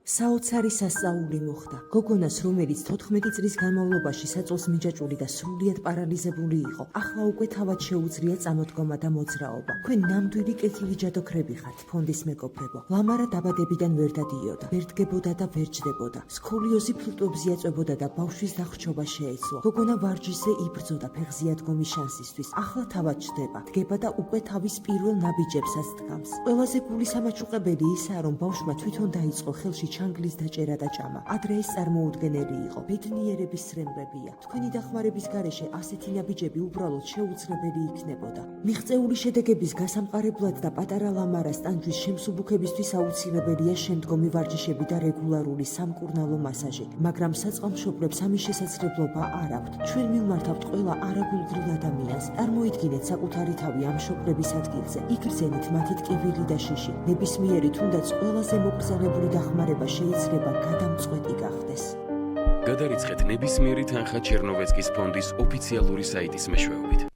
საოცარი სასწაული მოხდა. გოგონას, რომელიც 14 წლის განმავლობაში საწოლს მიჯაჭვული და სრულიად პარალიზებული იყო, ახლა უკვე თავად შეუძლია წამოდგომა და მოძრაობა. თქვენ ნამდვილი კეთილი ჯადოქრები ხართ, ფონდის მეგობრებო. ლამარა დაბადებიდან ვერ დადიოდა, ვერ დგებოდა და ვერ ჯდებოდა. სქოლიოზი ფილტვებზე აწვებოდა და ბავშვის დახვრჩობა შეეძლო. გოგონა ვარჯიშზე იბრძოდა ფეხზე ადგომის შანსისთვის. ახლა თავად ჯდება, დგება და უკვე თავის პირველ ნაბიჯებსაც დგამს. ყველაზე გულისამაჩუყებელი ისაა, რომ ბავშვმა თვითონ დაიწყო ხელში ჩანგლის დაჭერა და ჭამა. ადრე ეს წარმოუდგენელი იყო. ბედნიერების სრემლებია. თქვენი დახმარების გარეშე ასეთი ნაბიჯები უბრალოდ შეუძლებელი იქნებოდა. მიღწეული შედეგების გასამყარებლად და პატარა ლამარას ტანჯვის შემსუბუქებისთვის აუცილებელია შემდგომი ვარჯიშები და რეგულარული სამკურნალო მასაჟი. მაგრამ საწყალმშობლებს ამის შესაძლებლობა არ აქვთ. ჩვენ მივმართავთ ყველა არაგულგრილ ადამიანს. წარმოიდგინეთ საკუთარი თავი ამ მშობლების ადგილზე. იგრძენით მათი ტკივილი და შიში. ნებისმიერი თუნდაც ყველაზე მოკრძალებული დახმარება შეიძლება გადამწყვეტი გახდეს. გადარიცხეთ ნებისმიერი თანხა ჩერნოვეცკის ფონდის ოფიციალური საიტის მეშვეობით.